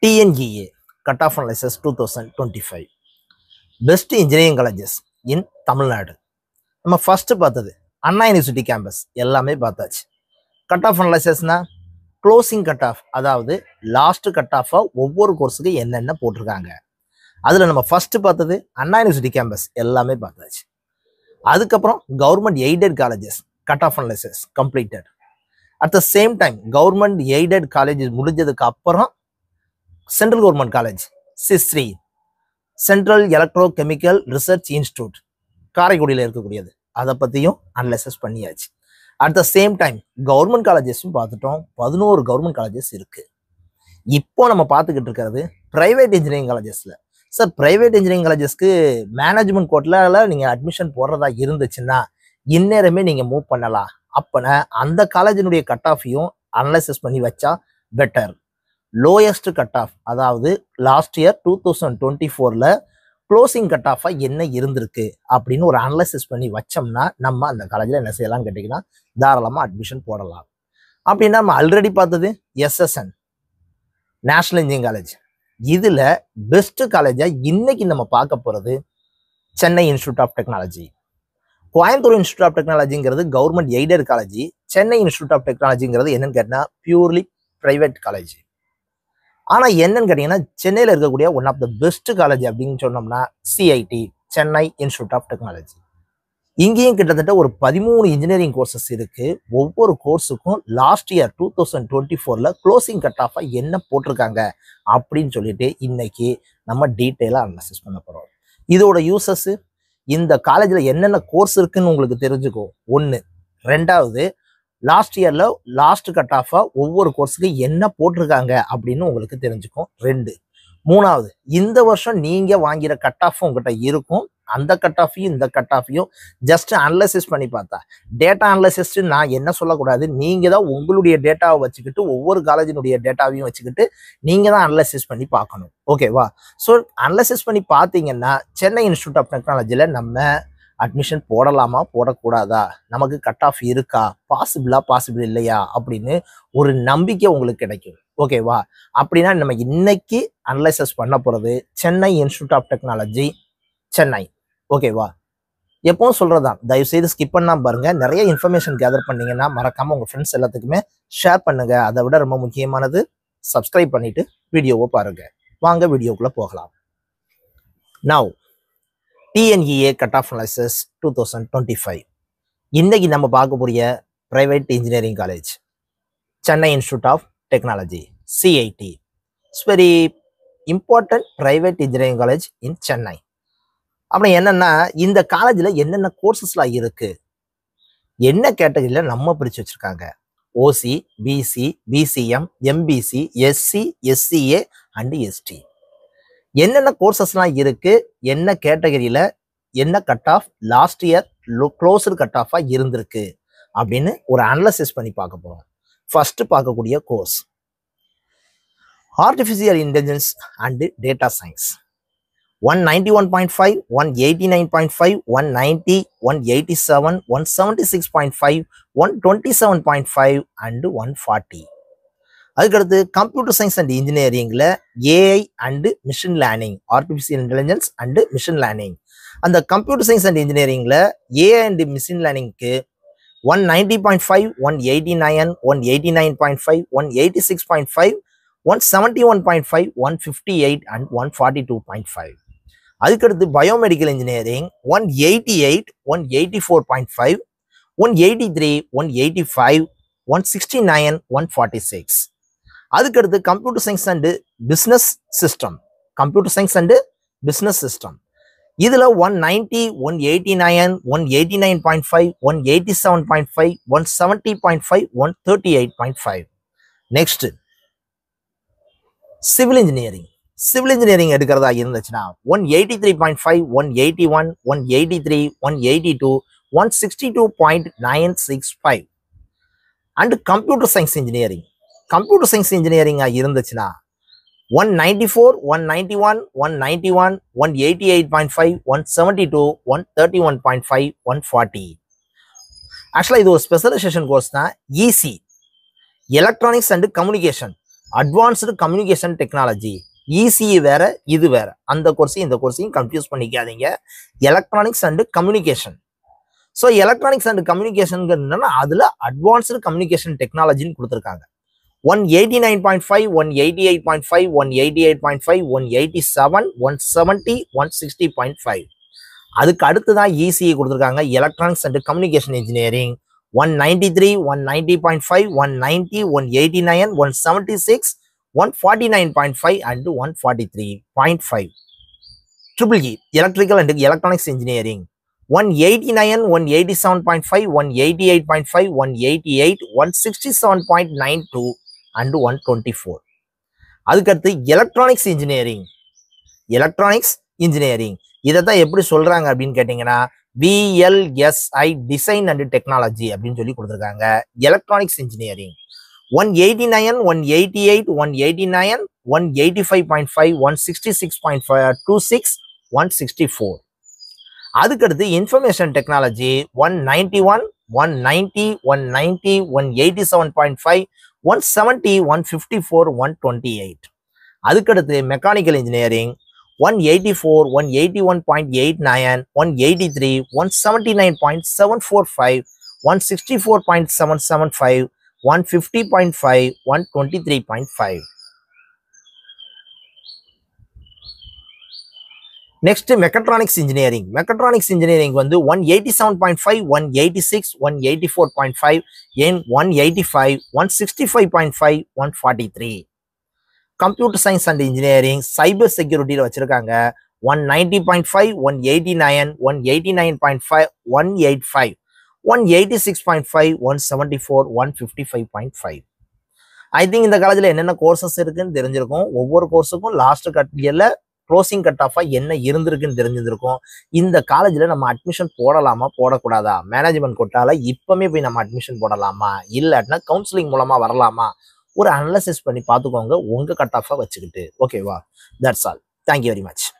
TNGA Cut-off Analysis 2025 Best Engineering Colleges in Tamil Nadu. நம்ம first பார்த்தது Anna university campus எல்லாமே பார்த்தாச்சு. கட் ஆஃப் அனலைசஸ்னா க்ளோசிங் கட் ஆஃப், அதாவது லாஸ்ட் கட் ஆஃபா ஒவ்வொரு கோர்ஸுக்கு என்னென்ன போட்டிருக்காங்க. அதில் நம்ம ஃபர்ஸ்ட் பார்த்தது அண்ணா யூனிவர்சிட்டி கேம்பஸ் எல்லாமே பார்த்தாச்சு. அதுக்கப்புறம் government aided colleges cut off analysis completed. At the same time government aided college முடிஞ்சதுக்கு அப்புறம் central government college CECRI central electro chemical research institute காரைக்குடியில் இருக்கக்கூடியது, அதை பற்றியும் அனலைசஸ் பண்ணியாச்சு. At the same time government காலேஜஸும் பார்த்துட்டோம். 11 கவர்மெண்ட் காலேஜஸ் இருக்குது. இப்போ நம்ம பார்த்துக்கிட்டு இருக்கிறது ப்ரைவேட் இன்ஜினியரிங் காலேஜஸில். சார், ப்ரைவேட் இன்ஜினியரிங் காலேஜஸ்க்கு மேனேஜ்மெண்ட் கோட்டில் நீங்கள் அட்மிஷன் போடுறதா இருந்துச்சுன்னா இந்நேரமே நீங்கள் மூவ் பண்ணலாம். அப்போனா அந்த காலேஜினுடைய கட் ஆஃபையும் அனலைசஸ் பண்ணி வச்சா பெட்டர். லோயஸ்ட் கட் ஆஃப், அதாவது லாஸ்ட் இயர் 2024ல் க்ளோசிங் கட் ஆஃபாக என்ன இருந்திருக்கு அப்படின்னு ஒரு அனலைசிஸ் பண்ணி வச்சோம்னா நம்ம அந்த காலேஜில் என்ன செய்யலாம் கேட்டிங்கன்னா தாராளமாக அட்மிஷன் போடலாம். அப்படின்னா நம்ம ஆல்ரெடி பார்த்தது SSN நேஷனல் இன்ஜினியரிங் காலேஜ். இதில் பெஸ்ட் காலேஜாக இன்னைக்கு நம்ம பார்க்க போகிறது Chennai institute of technology. Coimbatore institute of டெக்னாலஜிங்கிறது government aided college. Chennai institute of டெக்னாலஜிங்கிறது என்னன்னு கேட்டால் பியூர்லி ப்ரைவேட் காலேஜ். ஆனால் என்னன்னு கேட்டிங்கன்னா சென்னையில் இருக்கக்கூடிய one of the best college அப்படின்னு சொன்னோம்னா CIT Chennai institute of technology. இங்கேயும் கிட்டத்தட்ட ஒரு 13 இன்ஜினியரிங் கோர்சஸ் இருக்குது. ஒவ்வொரு கோர்ஸுக்கும் லாஸ்ட் இயர் 2024ல் க்ளோசிங் கட் ஆஃபாக என்ன போட்டிருக்காங்க அப்படின்னு சொல்லிட்டு இன்னைக்கு நம்ம டீட்டெயிலாக அனலைசிஸ் பண்ண போகிறோம். இதோட யூசஸ்ஸு, இந்த காலேஜில் என்னென்ன கோர்ஸ் இருக்குன்னு உங்களுக்கு தெரிஞ்சுக்கோ ஒன்று. ரெண்டாவது, லாஸ்ட் இயரில் லாஸ்ட் கட் ஆஃபாக ஒவ்வொரு கோர்ஸுக்கு என்ன போட்டிருக்காங்க அப்படின்னு உங்களுக்கு தெரிஞ்சுக்கும் 2. மூணாவது, இந்த வருஷம் நீங்கள் வாங்கிற கட் ஆஃபும் உங்கள்கிட்ட இருக்கும். அந்த கட் ஆஃபையும் இந்த கட் ஆஃபையும் ஜஸ்ட் அனலைசிஸ் பண்ணி பார்த்தா, டேட்டா அனலைசிஸ் நான் என்ன சொல்லக்கூடாது, நீங்கள் தான் உங்களுடைய டேட்டாவை வச்சுக்கிட்டு ஒவ்வொரு காலேஜினுடைய டேட்டாவையும் வச்சுக்கிட்டு நீங்கள் தான் அனலைசிஸ் பண்ணி பார்க்கணும். ஓகேவா? ஸோ அனலைசிஸ் பண்ணி பார்த்தீங்கன்னா சென்னை இன்ஸ்டியூட் ஆஃப் டெக்னாலஜியில் நம்ம அட்மிஷன் போடலாமா போடக்கூடாதா, நமக்கு கட் ஆஃப் இருக்கா, பாசிபிள் இல்லையா அப்படின்னு ஒரு நம்பிக்கை உங்களுக்கு கிடைக்கும். ஓகேவா? அப்படின்னா நம்ம இன்னைக்கு அனலைசஸ் பண்ண போகிறது Chennai institute of technology Chennai. ஓகேவா? எப்பவும் சொல்றதுதான், தயவு செய்து ஸ்கிப் பண்ணாம பாருங்க. நிறைய இன்ஃபர்மேஷன் கேதர் பண்ணீங்கன்னா மறக்காம உங்க ஃப்ரெண்ட்ஸ் எல்லாத்துக்குமே ஷேர் பண்ணுங்க. அதை விட ரொம்ப முக்கியமானது சப்ஸ்கிரைப் பண்ணிட்டு வீடியோவை பாருங்க. வாங்க வீடியோக்குள்ள போகலாம். Now TNGA cut off analysis 2025. இன்னைக்கு நம்ம பார்க்கக்கூடிய private engineering college Chennai institute of technology CIT. It's very important private engineering college in Chennai. அப்படி என்னன்னா, இந்த காலேஜில் என்னென்ன கோர்சஸ்லாம் இருக்கு, என்ன கேட்டகரியில் நம்ம பிரித்து வச்சிருக்காங்க, OC, BC, BCM, MBC, SC, SCA and ST. என்னென்ன கோர்சஸ்லாம் இருக்கு, என்ன கேட்டகரியில என்ன cut off last year closed cut ஆஃபா இருந்திருக்கு அப்படின்னு ஒரு அனலைசிஸ் பண்ணி பார்க்க போறோம். ஃபர்ஸ்ட் பார்க்கக்கூடிய course artificial intelligence and data science. 191.5, 189.5, 190, 187, 176.5, 127.5 and 140. அதுக்கடுத்து கம்ப்யூட்டர் சயின்ஸ் அண்ட் இன்ஜினியரிங்கில் AI and machine learning, artificial intelligence and machine learning. அந்த கம்ப்யூட்டர் சயின்ஸ் அண்ட் இன்ஜினியரிங்கில் AI அண்டு மிஷின் லேர்னிங்க்கு 190.5, 189, 189.5, 186.5, 171.5, 158 அண்ட் 142.5. அதுக்கடுத்து பயோமெடிக்கல் இன்ஜினியரிங் 188, 184.5, 183, 185, 169, 146. அதுக்கடுத்து computer science and business system, computer science and business system. இதில் 190, 189, 189.5, 187.5, 170.5, 138.5. Next civil engineering. Civil engineering எடுக்கிறதா இருந்துச்சுன்னா 183.5, 181, 183, 182, 162.965. And computer science engineering. Computer science இன்ஜினியரிங்காக இருந்துச்சுன்னா 194, 191, 191, 188.5, 172, 131.5, 140. ஆக்சுவலாக இது ஒரு ஸ்பெஷலைசேஷன் கோர்ஸ் தான். EC electronics and communication advanced communication technology. ECE வேற, இது வேற. அந்த கோர்ஸையும் இந்த கோர்ஸையும் கன்ஃபியூஸ் பண்ணிக்காதீங்க. Electronics and communication. So electronics and communication அதுல அட்வான்ஸ்டு கம்யூனிகேஷன் டெக்னாலஜின்னு கொடுத்துருக்காங்க. 189.5, 188.5, 188.5, 187, 170, 160.5. அதுக்கு அடுத்துதான் இசிஇ கொடுத்துருக்காங்க. Electronics and communication engineering 193, 190.5, 190, 189, 176, 149.5 and 143.5. Triple E, electrical and electronics engineering 189, 187.5, 188.5, 188, 167.92 and 124. அதுக்கடுத்து எலக்ட்ரானிக்ஸ் இன்ஜினியரிங் இதை தான் எப்படி சொல்றாங்க அப்படின்னு கேட்டீங்கன்னா VLSI டிசைன் அண்ட் டெக்னாலஜி அப்படின்னு சொல்லி கொடுத்துருக்காங்க. Electronics engineering 189, 188, 189, 185.5, 166.26, 164. அதுக்கடுத்து இன்ஃபர்மேஷன் டெக்னாலஜி 191, 190, 190, 187.5, 170, 154, 128. அதுக்கடுத்து mechanical engineering 184, 181.89, 183, 179.745, 164.775, 150.5, 123.5. Next, mechatronics engineering. Mechatronics engineering வந்து 187.5, 186, 184.5, 185, 165.5, 143. Computer science and engineering, cyber security வச்சிருக்காங்க 190.5, 189, 189.5, 185, 186.5, 174, 155.5. I think இந்த காலேஜ்ல என்னென்ன கோர்சஸ் இருக்குன்னு தெரிஞ்சிருக்கும். ஒவ்வொரு கோர்ஸுக்கும் லாஸ்ட் கட்டியல்ல க்ளோசிங் கட் ஆஃபா என்ன இருந்திருக்குன்னு தெரிஞ்சிருக்கும். இந்த காலேஜ்ல நம்ம அட்மிஷன் போடலாமா போடக்கூடாதா, மேனேஜ்மெண்ட் கொட்டால இப்பவுமே போய் நம்ம அட்மிஷன் போடலாமா இல்லாட்டினா கவுன்சிலிங் மூலமா வரலாமா, ஒரு அனலைசிஸ் பண்ணி பார்த்துக்கோங்க உங்க கட் ஆஃபா வச்சுக்கிட்டு. ஓகேவா? That's all. Thank you very much.